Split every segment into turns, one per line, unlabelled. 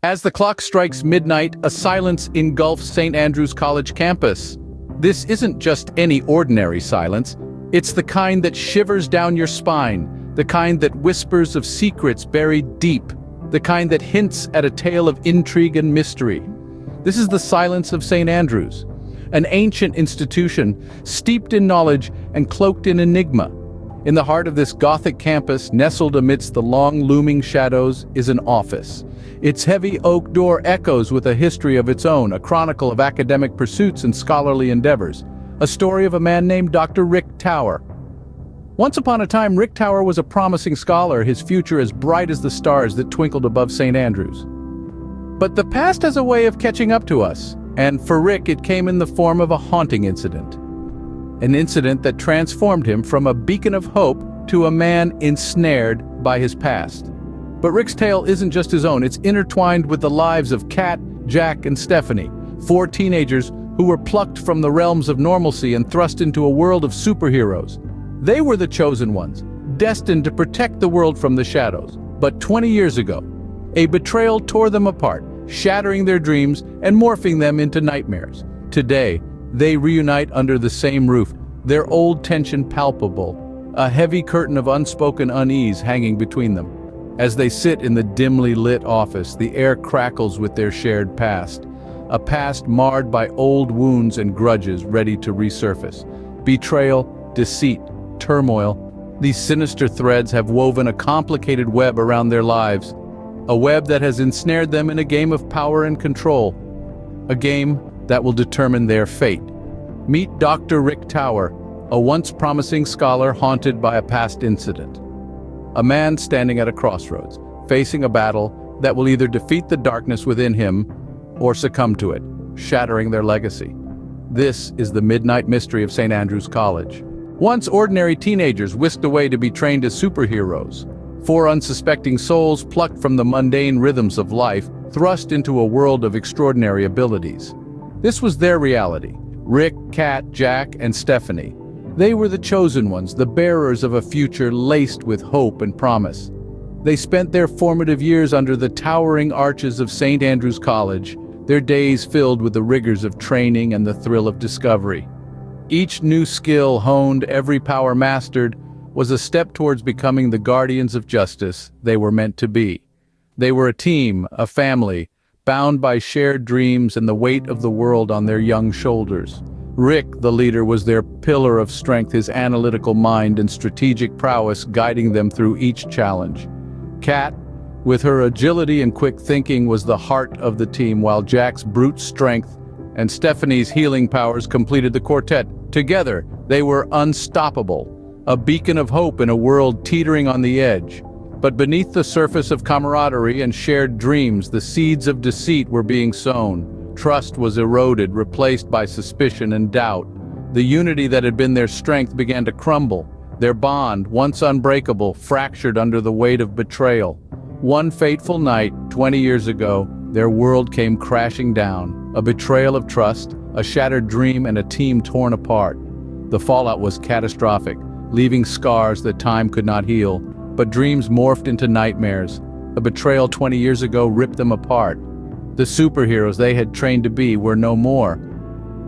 As the clock strikes midnight, a silence engulfs St. Andrew's College campus. This isn't just any ordinary silence. It's the kind that shivers down your spine, the kind that whispers of secrets buried deep, the kind that hints at a tale of intrigue and mystery. This is the silence of St. Andrew's, an ancient institution steeped in knowledge and cloaked in enigma. In the heart of this Gothic campus, nestled amidst the long looming shadows, is an office. Its heavy oak door echoes with a history of its own, a chronicle of academic pursuits and scholarly endeavors, a story of a man named Dr. Rick Tower. Once upon a time, Rick Tower was a promising scholar, his future as bright as the stars that twinkled above St. Andrews. But the past has a way of catching up to us, and for Rick it came in the form of a haunting incident. An incident that transformed him from a beacon of hope to a man ensnared by his past. But Rick's tale isn't just his own, it's intertwined with the lives of Kat, Jack, and Stephanie, 4 teenagers who were plucked from the realms of normalcy and thrust into a world of superheroes. They were the chosen ones, destined to protect the world from the shadows. But 20 years ago, a betrayal tore them apart, shattering their dreams and morphing them into nightmares. Today, they reunite under the same roof, their old tension palpable, a heavy curtain of unspoken unease hanging between them. As they sit in the dimly lit office, the air crackles with their shared past, a past marred by old wounds and grudges ready to resurface. Betrayal, deceit, turmoil, these sinister threads have woven a complicated web around their lives, a web that has ensnared them in a game of power and control, a game that will determine their fate. Meet Dr. Rick Tower, a once promising scholar haunted by a past incident. A man standing at a crossroads, facing a battle that will either defeat the darkness within him or succumb to it, shattering their legacy. This is the midnight mystery of St. Andrew's College. Once ordinary teenagers whisked away to be trained as superheroes, 4 unsuspecting souls plucked from the mundane rhythms of life, thrust into a world of extraordinary abilities. This was their reality. Rick, Kat, Jack, and Stephanie. They were the chosen ones, the bearers of a future laced with hope and promise. They spent their formative years under the towering arches of St. Andrew's College, their days filled with the rigors of training and the thrill of discovery. Each new skill honed, every power mastered, was a step towards becoming the guardians of justice they were meant to be. They were a team, a family, bound by shared dreams and the weight of the world on their young shoulders. Rick, the leader, was their pillar of strength, his analytical mind and strategic prowess guiding them through each challenge. Kat, with her agility and quick thinking, was the heart of the team, while Jack's brute strength and Stephanie's healing powers completed the quartet. Together, they were unstoppable, a beacon of hope in a world teetering on the edge. But beneath the surface of camaraderie and shared dreams, the seeds of deceit were being sown. Trust was eroded, replaced by suspicion and doubt. The unity that had been their strength began to crumble. Their bond, once unbreakable, fractured under the weight of betrayal. One fateful night, 20 years ago, their world came crashing down. A betrayal of trust, a shattered dream, and a team torn apart. The fallout was catastrophic, leaving scars that time could not heal. But dreams morphed into nightmares. A betrayal 20 years ago ripped them apart. The superheroes they had trained to be were no more.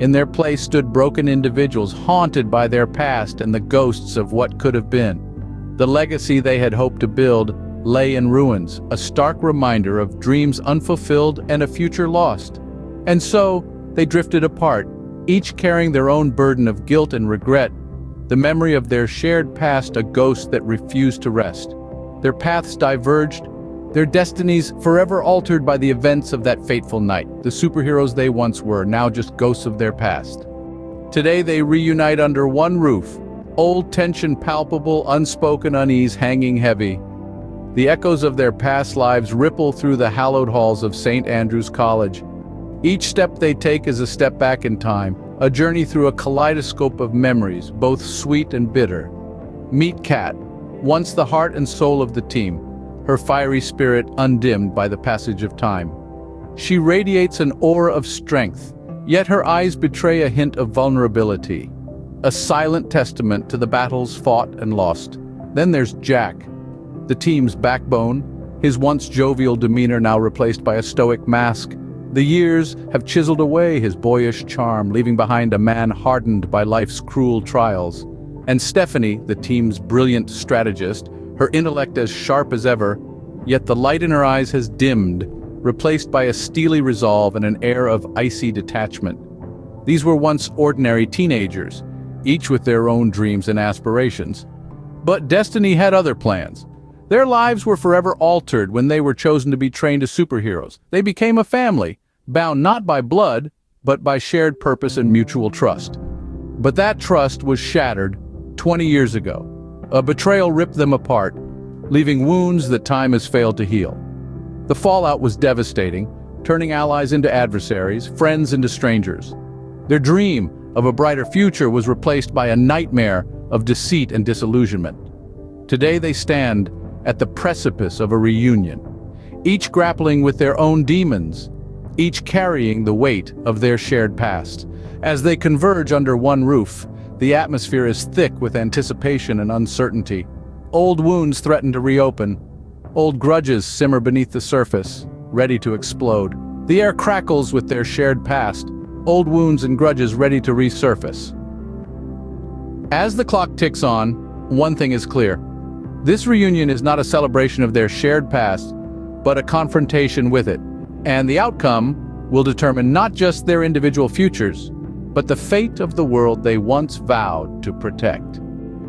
In their place stood broken individuals, haunted by their past and the ghosts of what could have been. The legacy they had hoped to build lay in ruins, a stark reminder of dreams unfulfilled and a future lost. And so, they drifted apart, each carrying their own burden of guilt and regret, the memory of their shared past a ghost that refused to rest. Their paths diverged, their destinies forever altered by the events of that fateful night. The superheroes they once were, now just ghosts of their past. Today they reunite under one roof, old tension palpable, unspoken unease hanging heavy. The echoes of their past lives ripple through the hallowed halls of St. Andrew's College. Each step they take is a step back in time, a journey through a kaleidoscope of memories, both sweet and bitter. Meet Kat, once the heart and soul of the team, her fiery spirit undimmed by the passage of time. She radiates an aura of strength, yet her eyes betray a hint of vulnerability, a silent testament to the battles fought and lost. Then there's Jack, the team's backbone, his once jovial demeanor now replaced by a stoic mask. The years have chiseled away his boyish charm, leaving behind a man hardened by life's cruel trials. And Stephanie, the team's brilliant strategist, her intellect as sharp as ever, yet the light in her eyes has dimmed, replaced by a steely resolve and an air of icy detachment. These were once ordinary teenagers, each with their own dreams and aspirations. But destiny had other plans. Their lives were forever altered when they were chosen to be trained as superheroes. They became a family, bound not by blood, but by shared purpose and mutual trust. But that trust was shattered 20 years ago. A betrayal ripped them apart, leaving wounds that time has failed to heal. The fallout was devastating, turning allies into adversaries, friends into strangers. Their dream of a brighter future was replaced by a nightmare of deceit and disillusionment. Today they stand at the precipice of a reunion, each grappling with their own demons, each carrying the weight of their shared past. As they converge under one roof, the atmosphere is thick with anticipation and uncertainty. Old wounds threaten to reopen. Old grudges simmer beneath the surface, ready to explode. The air crackles with their shared past, old wounds and grudges ready to resurface. As the clock ticks on, one thing is clear. This reunion is not a celebration of their shared past, but a confrontation with it. And the outcome will determine not just their individual futures, but the fate of the world they once vowed to protect.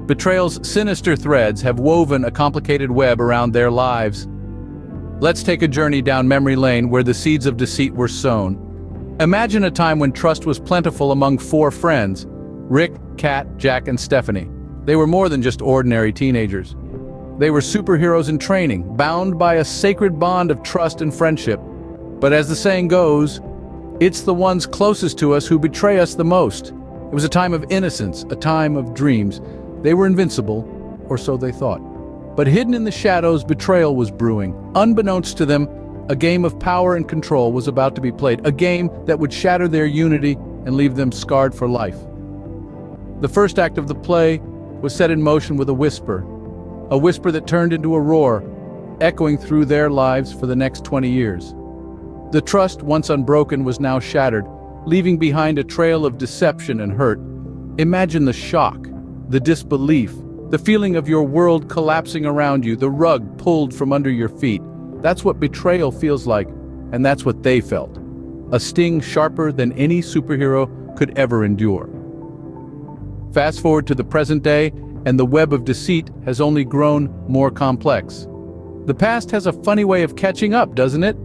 Betrayal's sinister threads have woven a complicated web around their lives. Let's take a journey down memory lane where the seeds of deceit were sown. Imagine a time when trust was plentiful among four friends: Rick, Kat, Jack, and Stephanie. They were more than just ordinary teenagers. They were superheroes in training, bound by a sacred bond of trust and friendship. But as the saying goes, it's the ones closest to us who betray us the most. It was a time of innocence, a time of dreams. They were invincible, or so they thought. But hidden in the shadows, betrayal was brewing. Unbeknownst to them, a game of power and control was about to be played, a game that would shatter their unity and leave them scarred for life. The first act of the play was set in motion with a whisper that turned into a roar, echoing through their lives for the next 20 years. The trust, once unbroken, was now shattered, leaving behind a trail of deception and hurt. Imagine the shock, the disbelief, the feeling of your world collapsing around you, the rug pulled from under your feet. That's what betrayal feels like, and that's what they felt. A sting sharper than any superhero could ever endure. Fast forward to the present day, and the web of deceit has only grown more complex. The past has a funny way of catching up, doesn't it?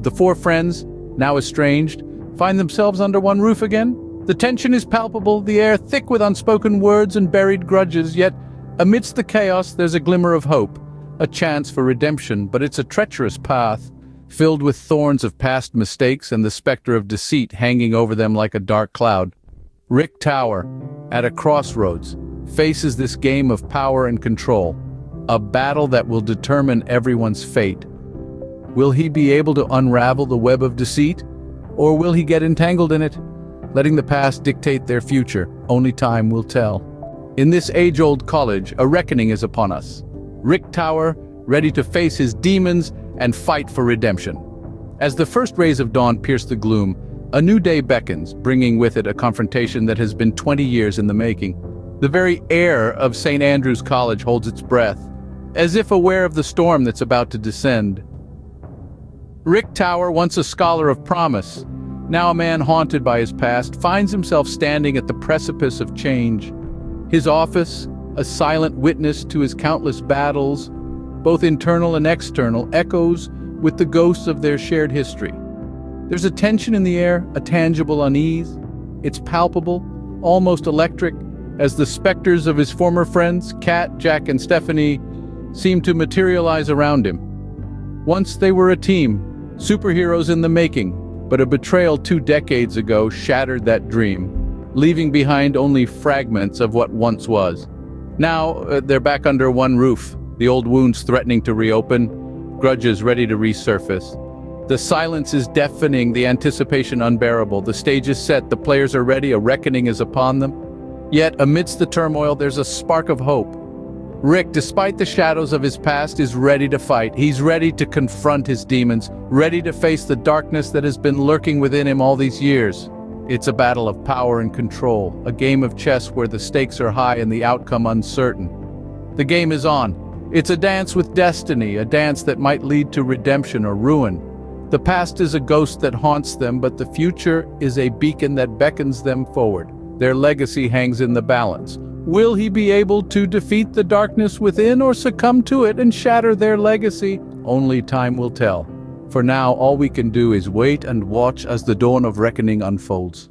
The four friends, now estranged, find themselves under one roof again. The tension is palpable, the air thick with unspoken words and buried grudges, yet amidst the chaos there's a glimmer of hope, a chance for redemption, but it's a treacherous path, filled with thorns of past mistakes and the specter of deceit hanging over them like a dark cloud. Rick Tower, at a crossroads, faces this game of power and control, a battle that will determine everyone's fate. Will he be able to unravel the web of deceit, or will he get entangled in it, letting the past dictate their future? Only time will tell. In this age-old college, a reckoning is upon us. Rick Tower, ready to face his demons and fight for redemption. As the first rays of dawn pierce the gloom, a new day beckons, bringing with it a confrontation that has been 20 years in the making. The very air of St. Andrew's College holds its breath, as if aware of the storm that's about to descend. Rick Tower, once a scholar of promise, now a man haunted by his past, finds himself standing at the precipice of change. His office, a silent witness to his countless battles, both internal and external, echoes with the ghosts of their shared history. There's a tension in the air, a tangible unease. It's palpable, almost electric, as the specters of his former friends, Kat, Jack, and Stephanie, seem to materialize around him. Once they were a team, superheroes in the making, but a betrayal 2 decades ago shattered that dream, leaving behind only fragments of what once was. Now, they're back under one roof, the old wounds threatening to reopen, grudges ready to resurface. The silence is deafening, the anticipation unbearable. The stage is set, the players are ready, a reckoning is upon them. Yet, amidst the turmoil, there's a spark of hope. Rick, despite the shadows of his past, is ready to fight. He's ready to confront his demons, ready to face the darkness that has been lurking within him all these years. It's a battle of power and control, a game of chess where the stakes are high and the outcome uncertain. The game is on. It's a dance with destiny, a dance that might lead to redemption or ruin. The past is a ghost that haunts them, but the future is a beacon that beckons them forward. Their legacy hangs in the balance. Will he be able to defeat the darkness within or succumb to it and shatter their legacy? Only time will tell. For now, all we can do is wait and watch as the dawn of reckoning unfolds.